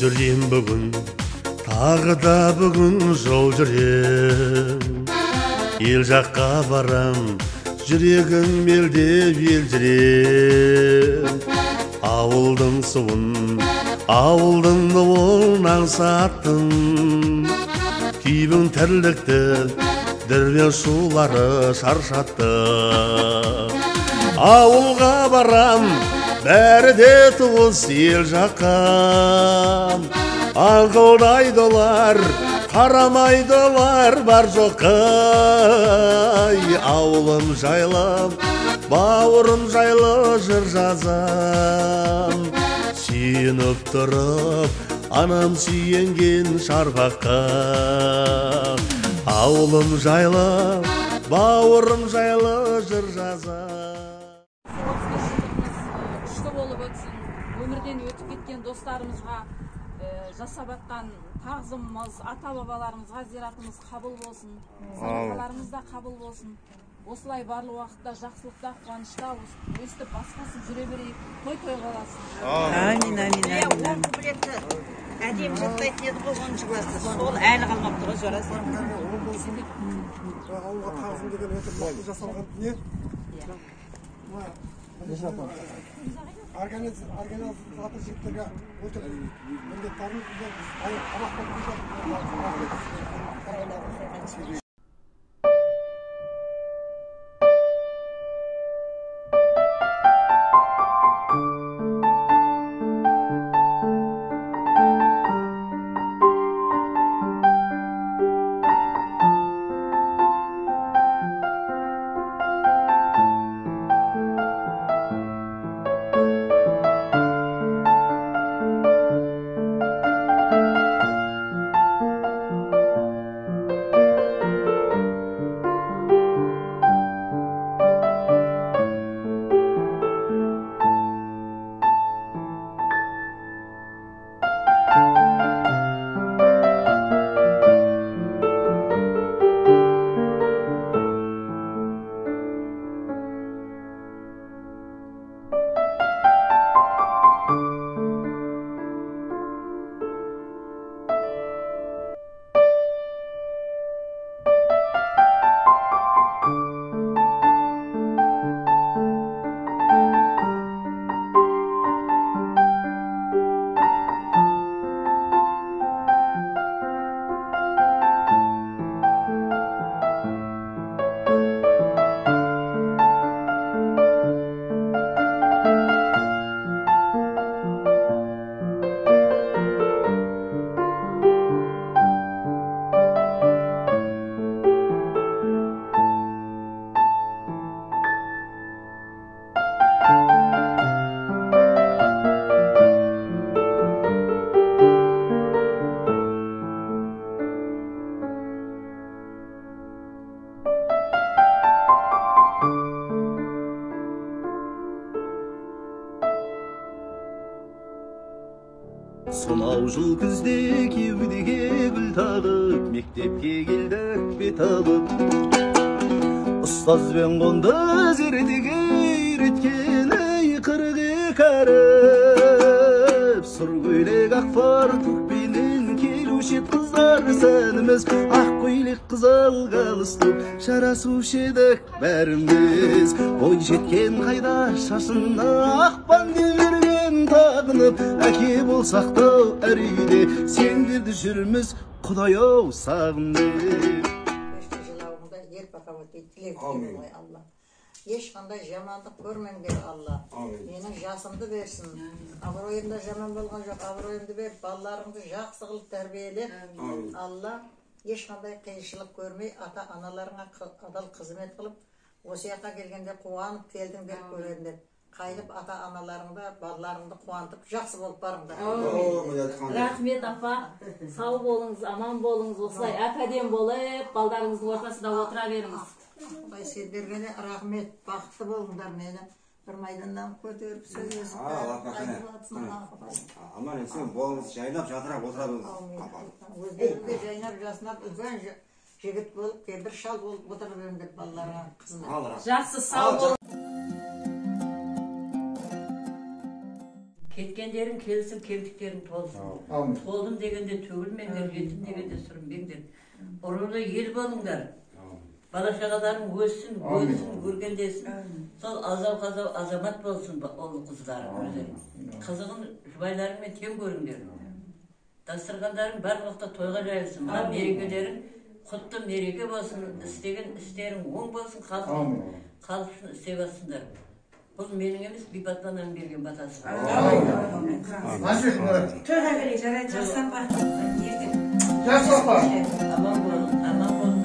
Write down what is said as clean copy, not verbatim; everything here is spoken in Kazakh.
жүрем бүгін, тағы да бүгін жол жүрем. Ел жаққа барам, жүрегім мелдеп елжірем. Ауылдың суын, ауылдың нуын аңсаттым. Күйбің тірлікті, дірмен шулары шаршатты. Ауылға барам, бәрі де туыс ел жаққа. Аңқылдайдылар, қарамайдылар бар жоққа. Ауылым жайлы, бауырым жайлы жыр жазам. Сүйініп тұрып, анам сүйенген шарбаққа. Ауылым жайлы, бауырым жайлы жыр жазам. Күшті болып өтсін. Өмірден өтіп кеткен достарымызға жасап атқан тағзымымыз, ата-бабаларымызға зиратымыз қабыл болсын. Садақаларымыз да қабыл болсын. Осылай барлы уақытта жақсылықта, қуанышта өстіп басқасын жүре берейік, той қаласын. Амин, амин, амин. Ол құбіретті әдем жаттайтын еді болған жыласы. Сол әлі қалмап тұр, жарасын. Ауылға тағзым деген өте мықты жасалған дүние. Организатор жігіттерге өте міндеттарын тамақтап Сонау жыл күзде кеудеге гүл тағып, мектепке келдік бет алып. Ұстазбен қонды зердеге үйреткен қырық екі әріп. Сұр көйлек ақ фартукпенен келуші қыздар сәніміз, ақ көйлек қызыл галстук жарасушы едік бәріміз. Ой жеткен қайда шашына ақпан берген тағынып, әке болсақ та әр үйде сендерді жүрміз Құдай-ау сағынып. Ешқандай жамандық көрмеңдер Алла. Менің жасымды берсін. Абыройымда жаман болған жоқ, абыройымды беріп, балаларыңды жақсы қылып тәрбиелеп. Алла ешқандай қиыншылық көрмей, ата-аналарыңа адал қызмет қылып, осы жаққа келгенде қуанып келдің деп көріңдер. Қайып ата-аналарыңды, балаларыңды қуантып, жақсы болып барыңдар. Рахмет апа, сау болыңыз, аман болыңыз, осылай әп-әдем болып, балдарыңыздың ортасында отыра беріңіз. Құдай сендерге рахмет, бақытты болыңдар. Мені бір майданнан көтеріп сөйлесіп аман есен болыңыз, жайнап жатырап отырабыз. Өздеріңде жайнап жасынап үлкен жігіт болып, кемпір шал болып отырып беріңдер балаларға, қызына. Жақсы, сау бол. Ketkenlerin kelsin, kemtiklerin tolsun. Toldum degende tөгülmеңдер, жетim degende sürünбеңдер. Orada ел болыңдар. Bala şakalarım ölsün, görgendesin. Sol azal azamat bolsun oğlu kızlarım. Kızığın jubaylarımla tem görüngler. Dastırganlarım bar vakta toyga jayılsın. Mına merекelerin kutlu mereke bolsun, istegen isterin oң bolsun, kalıpsın istey bassınlar. Bu mening emas, Bibatlandan bergen batası. To'yga berek, жарай, жақсап бақ. Жақсап бақ. Aman bolun, aman bolun.